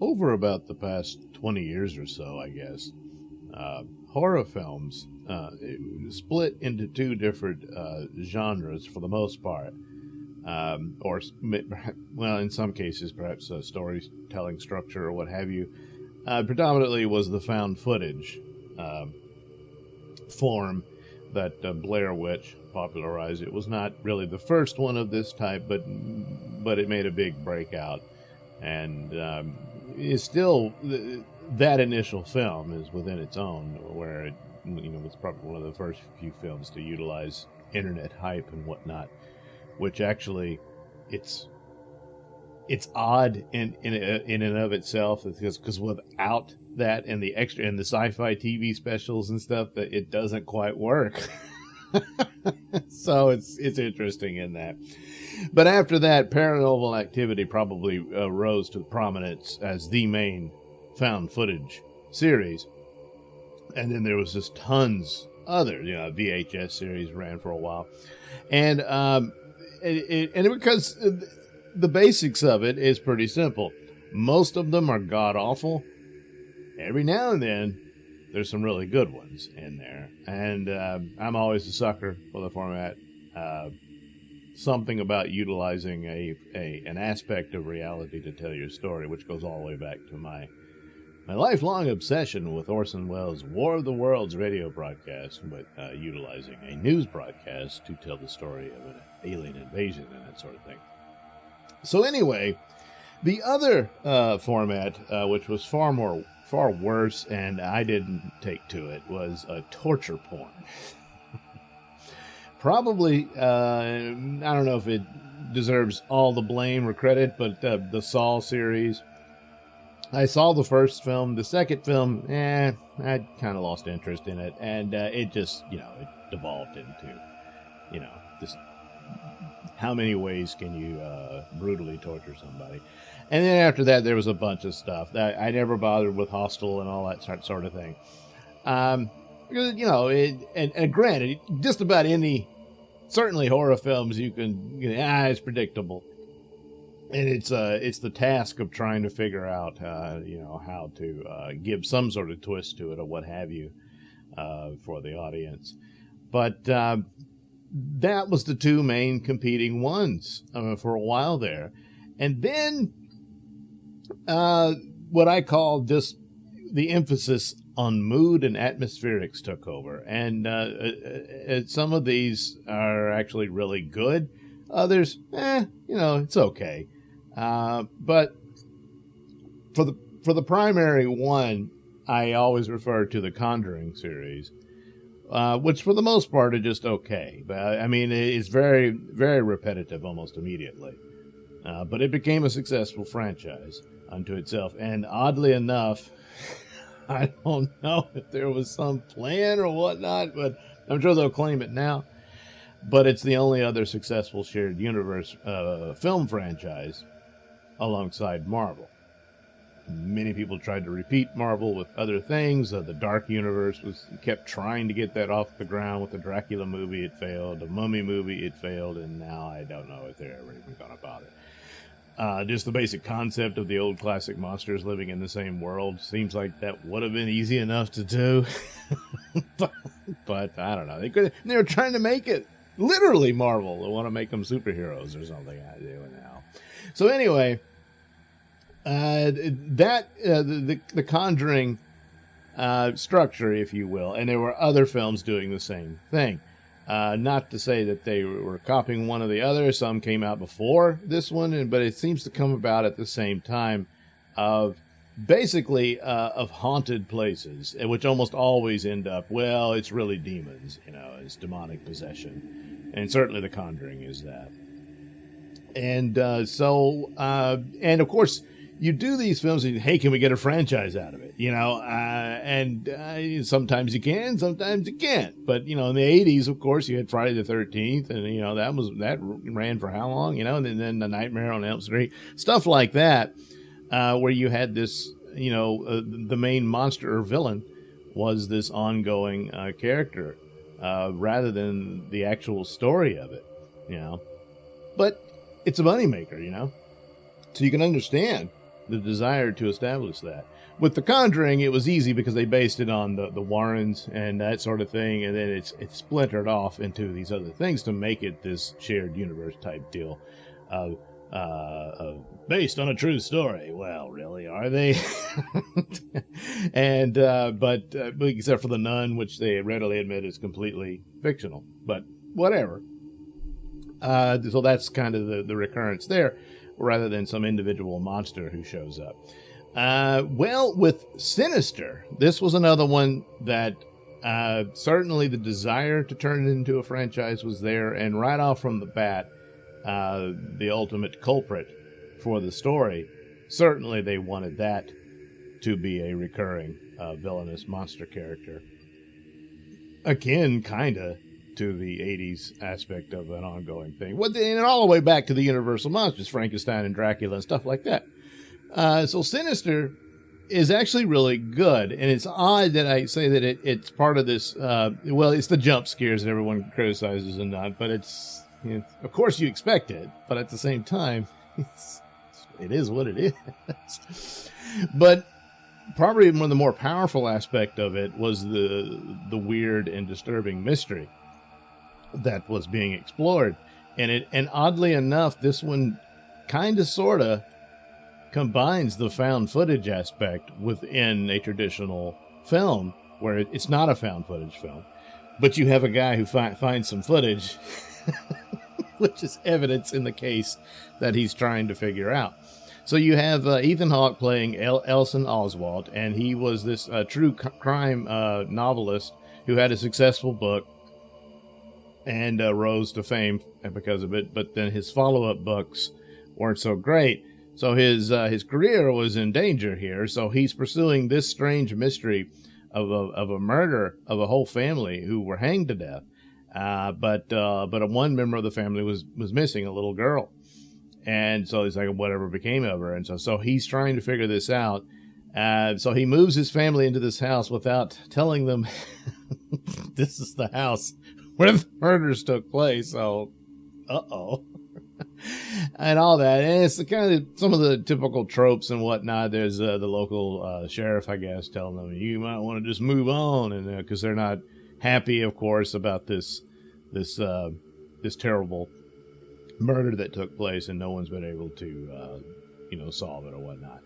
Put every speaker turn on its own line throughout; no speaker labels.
over about the past 20 years or so, I guess, horror films split into two different genres for the most part. Or, well, in some cases, perhaps a storytelling structure or what have you. Predominantly was the found footage form that Blair Witch popularized. It was not really the first one of this type, but it made a big breakout, and is still that initial film is within its own, where it's probably one of the first few films to utilize internet hype and whatnot, which actually it's odd in and of itself, because without that and the extra and the sci-fi TV specials and stuff, that it doesn't quite work. So it's interesting in that. But after that, Paranormal Activity probably rose to prominence as the main found footage series, and then there was just tons other VHS series ran for a while, and because the basics of it is pretty simple. Most of them are god awful. Every now and then, there's some really good ones in there. And I'm always a sucker for the format. Something about utilizing an aspect of reality to tell your story, which goes all the way back to my lifelong obsession with Orson Welles' War of the Worlds radio broadcast, but utilizing a news broadcast to tell the story of an alien invasion and that sort of thing. So anyway, the other format, which was far worse, and I didn't take to it, was torture porn. Probably, I don't know if it deserves all the blame or credit, but the Saw series. I saw the first film. The second film, I kind of lost interest in it, and it just, it devolved into, just how many ways can you brutally torture somebody? And then after that, there was a bunch of stuff that I never bothered with, Hostel and all that sort of thing. Because, and granted, just about any, certainly horror films, you can, it's predictable. And it's the task of trying to figure out, how to give some sort of twist to it or what have you for the audience. But that was the two main competing ones for a while there. And then what I call just the emphasis on mood and atmospherics took over. And some of these are actually really good. Others, it's okay. But for the primary one, I always refer to the Conjuring series, which for the most part are just okay. But I mean, it's very, very repetitive almost immediately. But it became a successful franchise unto itself. And oddly enough, I don't know if there was some plan or whatnot, but I'm sure they'll claim it now. But it's the only other successful shared universe film franchise alongside Marvel. Many people tried to repeat Marvel with other things. The Dark Universe kept trying to get that off the ground with the Dracula movie. It failed. The Mummy movie, it failed. And now I don't know if they're ever even going to bother. Just the basic concept of the old classic monsters living in the same world seems like that would have been easy enough to do. but I don't know. They were trying to make it literally Marvel. They want to make them superheroes or something. I do now. So anyway, the Conjuring structure, if you will, and there were other films doing the same thing. Not to say that they were copying one or the other. Some came out before this one, but it seems to come about at the same time of basically of haunted places, which almost always end up, well, it's really demons, it's demonic possession. And certainly The Conjuring is that. And and of course, you do these films and, hey, can we get a franchise out of it? And sometimes you can, sometimes you can't. But, in the 80s, of course, you had Friday the 13th, and, that ran for how long, and then The Nightmare on Elm Street, stuff like that, where you had this, the main monster or villain was this ongoing character, rather than the actual story of it, But it's a moneymaker, so you can understand the desire to establish that. With The Conjuring, it was easy because they based it on the Warrens and that sort of thing, and then it's splintered off into these other things to make it this shared universe type deal. Based on a true story. Well, really, are they? And but except for The Nun, which they readily admit is completely fictional. But whatever. So that's kind of the recurrence there, rather than some individual monster who shows up. Well, with Sinister, this was another one that certainly the desire to turn it into a franchise was there, and right off from the bat, the ultimate culprit for the story, certainly they wanted that to be a recurring villainous monster character. Akin, kind of, to the 80s aspect of an ongoing thing. And all the way back to the Universal Monsters, Frankenstein and Dracula and stuff like that. So Sinister is actually really good, and it's odd that I say that it's part of this, it's the jump scares that everyone criticizes and not, but it's of course you expect it, but at the same time, it is what it is. But probably one of the more powerful aspect of it was the weird and disturbing mystery that was being explored. And oddly enough, this one kind of sort of combines the found footage aspect within a traditional film, where it's not a found footage film, but you have a guy who finds some footage, which is evidence in the case that he's trying to figure out. So you have Ethan Hawke playing Elson Oswald, and he was this true crime novelist who had a successful book and rose to fame because of it, but then his follow-up books weren't so great. So his career was in danger here. So he's pursuing this strange mystery of a murder of a whole family who were hanged to death. But one member of the family was missing, a little girl. And so he's like, whatever became of her. And so he's trying to figure this out. So he moves his family into this house without telling them this is the house where the murders took place. So, and all that. And it's the kind of some of the typical tropes and whatnot. There's the local sheriff, I guess, telling them you might want to just move on, and because they're not happy, of course, about this terrible murder that took place, and no one's been able to solve it or whatnot.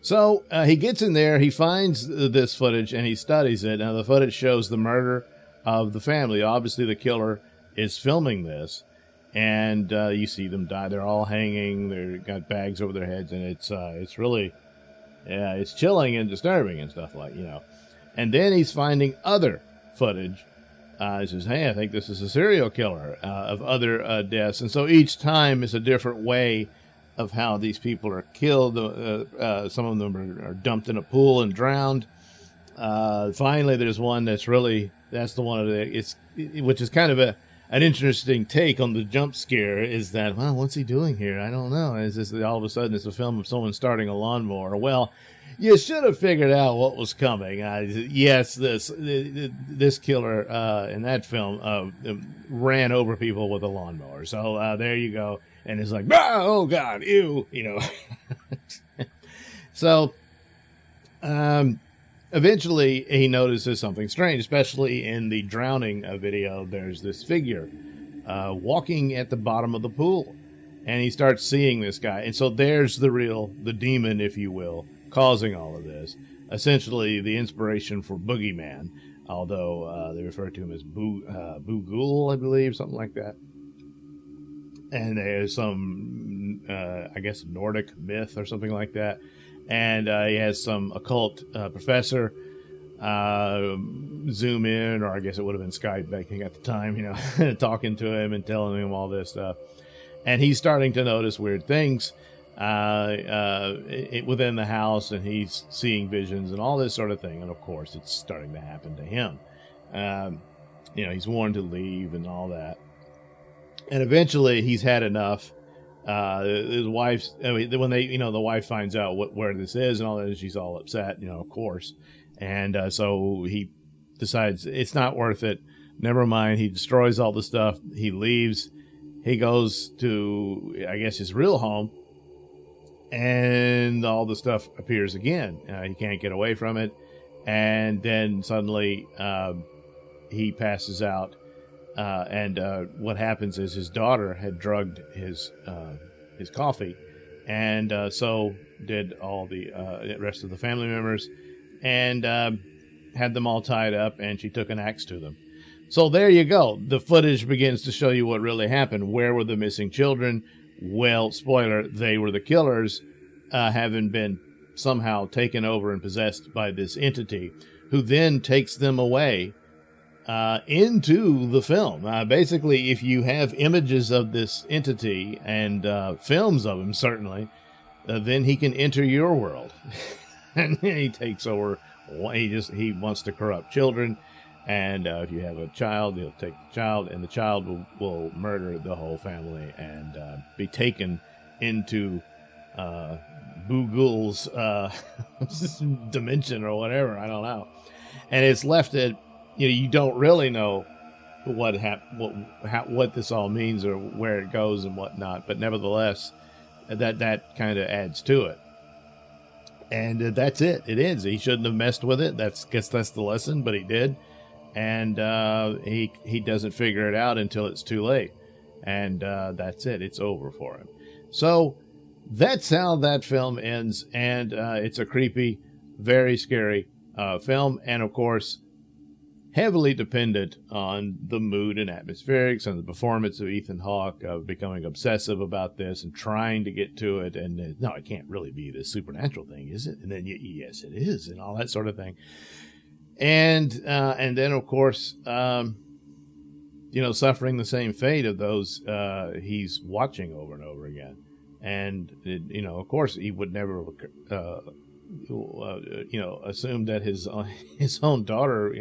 So he gets in there, he finds this footage, and he studies it. Now the footage shows the murder of the family. Obviously, the killer is filming this. And you see them die. They're all hanging. They've got bags over their heads, and it's really, it's chilling and disturbing and stuff like. And then he's finding other footage. He says, "Hey, I think this is a serial killer," of other deaths. And so each time is a different way of how these people are killed. Some of them are dumped in a pool and drowned. Finally, there's one that's the one which is kind of an interesting take on the jump scare, is that, well, what's he doing here? I don't know. It's just that all of a sudden it's a film of someone starting a lawnmower. Well, you should have figured out what was coming. Yes, this killer in that film ran over people with a lawnmower. So there you go. And it's like, oh, God, ew, So eventually, he notices something strange, especially in the drowning video. There's this figure walking at the bottom of the pool, and he starts seeing this guy. And so there's the demon, if you will, causing all of this. Essentially, the inspiration for Boogeyman, although they refer to him as Boogool, I believe, something like that. And there's some, I guess, Nordic myth or something like that. And he has some occult professor zoom in, or I guess it would have been Skype back at the time, talking to him and telling him all this stuff. And he's starting to notice weird things within the house, and he's seeing visions and all this sort of thing. And of course, it's starting to happen to him. He's warned to leave and all that. And eventually, he's had enough. His wife's, when the wife finds out where this is and all that, she's all upset, of course. And so he decides it's not worth it. Never mind. He destroys all the stuff. He leaves. He goes to, I guess, his real home. and all the stuff appears again. He can't get away from it, and then suddenly he passes out. And what happens is his daughter had drugged his coffee, and so did all the rest of the family members, and had them all tied up, and she took an axe to them. So there you go. The footage begins to show you what really happened. Where were the missing children? Well, spoiler, they were the killers, having been somehow taken over and possessed by this entity, who then takes them away into the film. Basically, if you have images of this entity and films of him, certainly, then he can enter your world. And he takes over. He wants to corrupt children. And if you have a child, he'll take the child, and the child will murder the whole family and be taken into Boogle's dimension or whatever. I don't know. And it's left at, you don't really know what this all means or where it goes and whatnot. But nevertheless, that kind of adds to it. And that's it. It ends. He shouldn't have messed with it. Guess that's the lesson, but he did. And he doesn't figure it out until it's too late. And that's it. It's over for him. So that's how that film ends. And it's a creepy, very scary film. And, of course, heavily dependent on the mood and atmospherics and the performance of Ethan Hawke, becoming obsessive about this and trying to get to it. And no, it can't really be this supernatural thing, is it? And then, yes, it is, and all that sort of thing. And then, of course, suffering the same fate of those he's watching over and over again. And, of course, he would never, assume that his own daughter,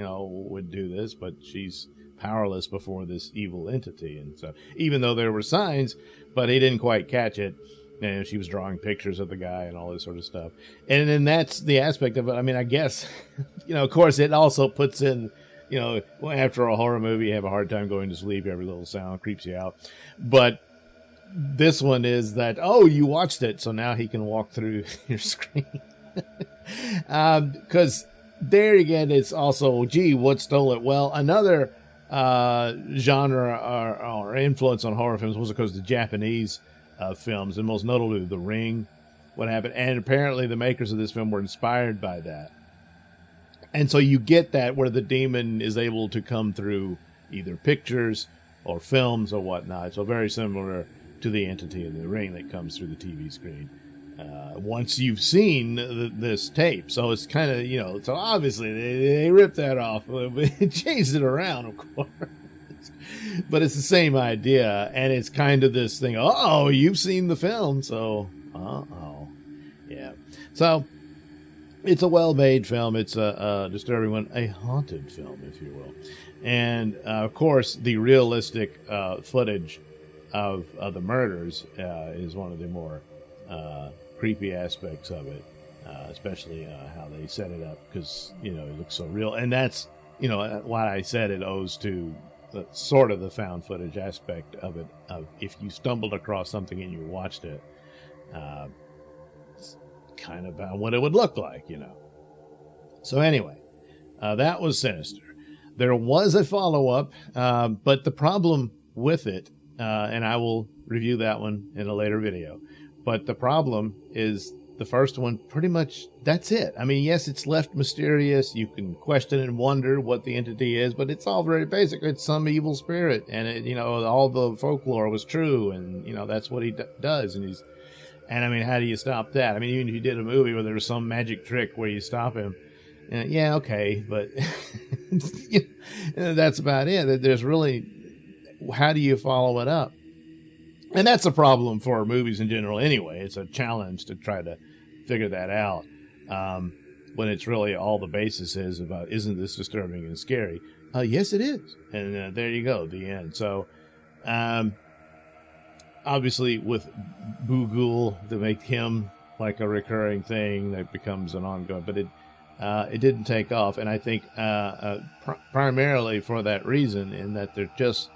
would do this, but she's powerless before this evil entity. And so, even though there were signs, but he didn't quite catch it. And she was drawing pictures of the guy and all this sort of stuff. And then that's the aspect of it. I mean, I guess, of course, it also puts in, after a horror movie, you have a hard time going to sleep. Every little sound creeps you out. But this one is that, you watched it, so now he can walk through your screen. Because there again, it's also, what stole it? Well, another genre or influence on horror films was, of course, the Japanese films, and most notably The Ring, what happened. And apparently the makers of this film were inspired by that. And so you get that where the demon is able to come through either pictures or films or whatnot. So very similar to the entity in The Ring that comes through the TV screen. Once you've seen this tape. So it's kind of, so obviously they ripped that off. They changed it around, of course. But it's the same idea, and it's kind of this thing, you've seen the film, so, yeah. So, it's a well-made film. It's a disturbing one, a haunted film, if you will. And, of course, the realistic footage of the murders is one of the more creepy aspects of it, especially how they set it up, because, it looks so real. And that's, why I said it owes to sort of the found footage aspect of it. If you stumbled across something and you watched it, it's kind of what it would look like, So anyway, that was Sinister. There was a follow-up, but the problem with it, and I will review that one in a later video, but the problem is the first one, pretty much, that's it. I mean, yes, it's left mysterious. You can question and wonder what the entity is, but it's all very basic. It's some evil spirit, and all the folklore was true, and that's what he does. And I mean, how do you stop that? I mean, even if you did a movie where there was some magic trick where you stop him, yeah, okay, but that's about it. There's really, how do you follow it up? And that's a problem for movies in general anyway. It's a challenge to try to figure that out when it's really all the basis is about, isn't this disturbing and scary? Yes, it is. And there you go, the end. So, obviously, with Boogle, to make him like a recurring thing that becomes an ongoing, but it didn't take off. And I think primarily for that reason, in that there just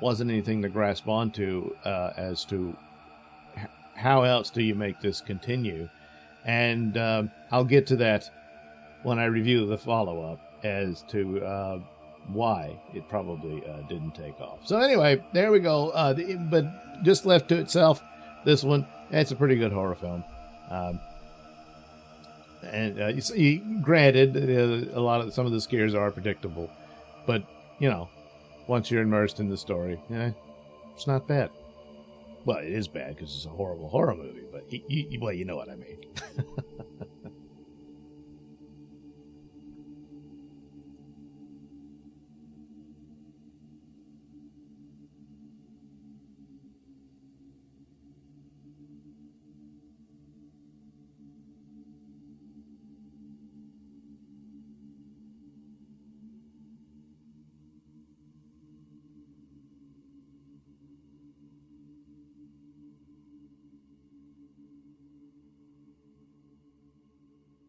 wasn't anything to grasp onto as to how else do you make this continue? And I'll get to that when I review the follow-up as to why it probably didn't take off. So anyway, there we go. But just left to itself, this one, it's a pretty good horror film. And granted, some of the scares are predictable, but once you're immersed in the story, it's not bad. Well, it is bad because it's a horrible horror movie, but you know what I mean.